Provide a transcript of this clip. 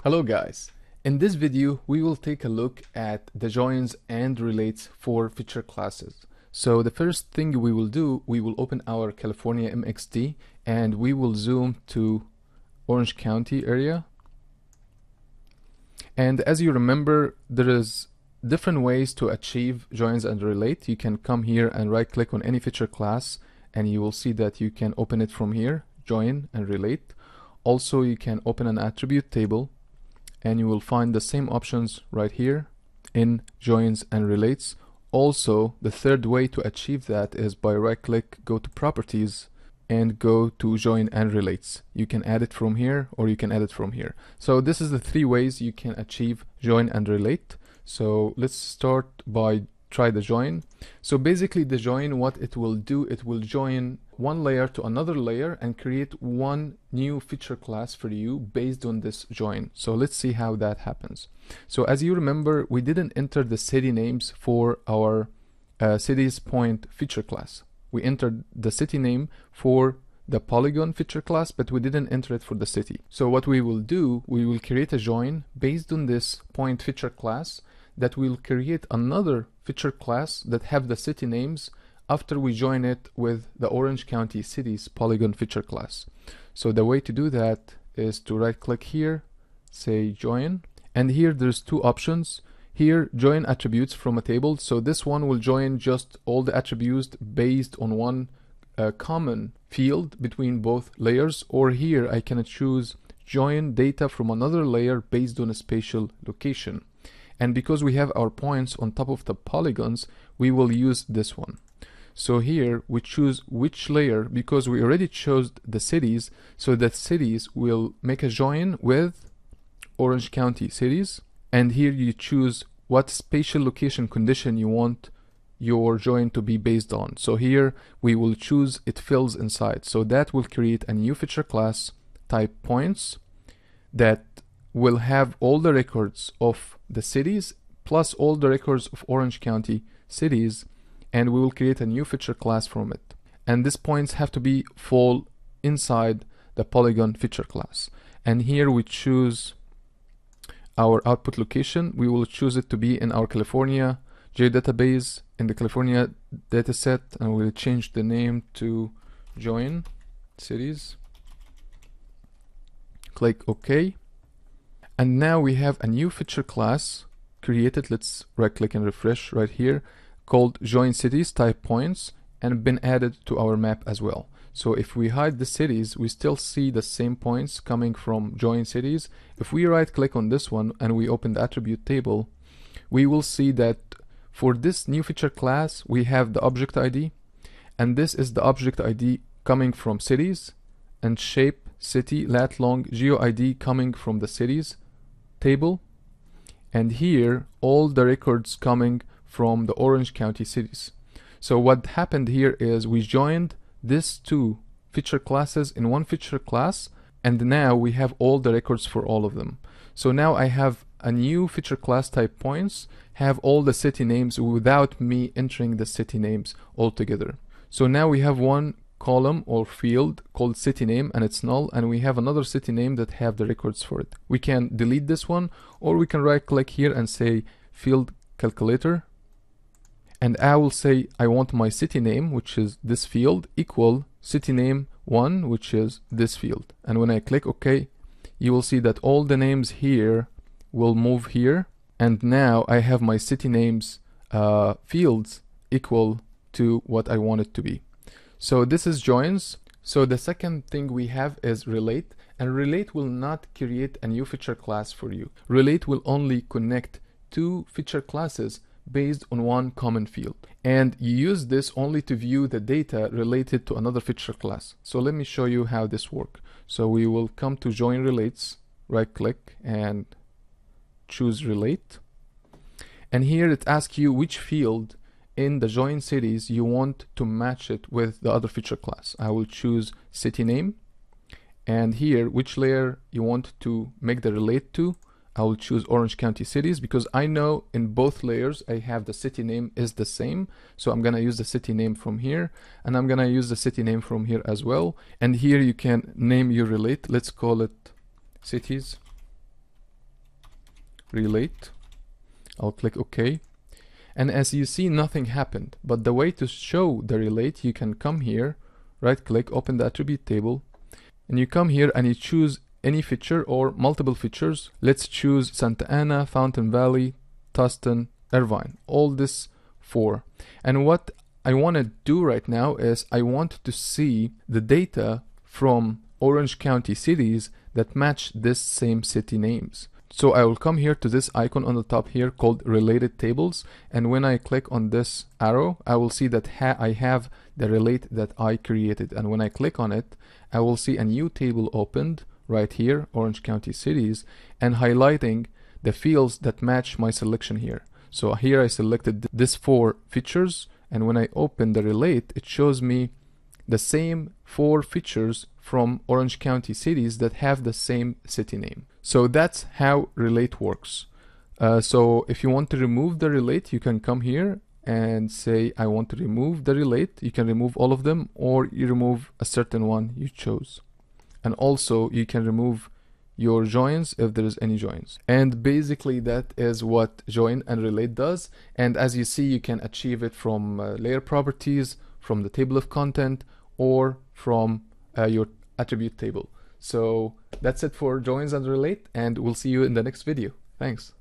Hello guys, in this video we will take a look at the joins and relates for feature classes. So the first thing we will do, we will open our California MXD and we will zoom to Orange County area. And as you remember, there is different ways to achieve joins and relate. You can come here and right click on any feature class and you will see that you can open it from here, join and relate. Also you can open an attribute table and you will find the same options right here in joins and relates. Also, the third way to achieve that is by right click, go to properties and go to join and relates. You can add it from here or you can add it from here. So this is the three ways you can achieve join and relate. So let's start by try the join. So basically the join, what it will do, it will join one layer to another layer and create one new feature class for you based on this join. So let's see how that happens. So as you remember, we didn't enter the city names for our cities point feature class. We entered the city name for the polygon feature class, but we didn't enter it for the city. So what we will do, we will create a join based on this point feature class that will create another feature class that have the city names after we join it with the Orange County Cities polygon feature class. So the way to do that is to right click here, say join, and here there's two options. Here, join attributes from a table. So this one will join just all the attributes based on one common field between both layers, or here I can choose join data from another layer based on a spatial location. And because we have our points on top of the polygons, we will use this one. So here we choose which layer, because we already chose the cities, so that cities will make a join with Orange County cities. And here you choose what spatial location condition you want your join to be based on. So here we will choose it fills inside. So that will create a new feature class type points that will have all the records of the cities plus all the records of Orange County cities, and we will create a new feature class from it. And these points have to be fall inside the polygon feature class. And here we choose our output location. We will choose it to be in our California geodatabase in the California dataset, and we'll change the name to join cities. Click OK. And now we have a new feature class created. Let's right click and refresh right here, called join cities type points, and been added to our map as well. So if we hide the cities, we still see the same points coming from join cities. If we right click on this one and we open the attribute table, we will see that for this new feature class we have the object ID, and this is the object ID coming from cities, and shape city lat long geo ID coming from the cities table, and here all the records coming from the Orange County cities. So what happened here is we joined these two feature classes in one feature class, and now we have all the records for all of them. So now I have a new feature class type points, have all the city names without me entering the city names altogether. So now we have one column or field called city name and it's null, and we have another city name that have the records for it. We can delete this one, or we can right click here and say field calculator, and I will say I want my city name, which is this field, equal city name 1, which is this field. And when I click OK, you will see that all the names here will move here, and now I have my city names fields equal to what I want it to be. So this is joins. So the second thing we have is relate, and relate will not create a new feature class for you. Relate will only connect two feature classes based on one common field, and you use this only to view the data related to another feature class. So let me show you how this works. So we will come to join relates, right click and choose relate, and here it asks you which field in the join cities you want to match it with the other feature class. I will choose city name, and here which layer you want to make the relate to. I will choose Orange County cities because I know in both layers I have the city name is the same, so I'm gonna use the city name from here, and I'm gonna use the city name from here as well. And here you can name your relate. Let's call it cities. relate. I'll click OK. And as you see, nothing happened. But the way to show the relate, you can come here, right click, open the attribute table, and you come here and you choose any feature or multiple features. Let's choose Santa Ana, Fountain Valley, Tustin, Irvine, all this 4. And what I want to do right now is I want to see the data from Orange County cities that match this same city names. So I will come here to this icon on the top here called related tables, and when I click on this arrow, I will see that I have the relate that I created, and when I click on it, I will see a new table opened right here, Orange County cities, and highlighting the fields that match my selection here. So here I selected this 4 features, and when I open the relate, it shows me the same 4 features from Orange County cities that have the same city name. So that's how relate works. So if you want to remove the relate, you can come here and say I want to remove the relate. You can remove all of them, or you remove a certain one you chose. And also you can remove your joins if there is any joins. And basically that is what join and relate does. And as you see, you can achieve it from layer properties, from the table of content, or from your attribute table. So that's it for joins and relate, and we'll see you in the next video. Thanks.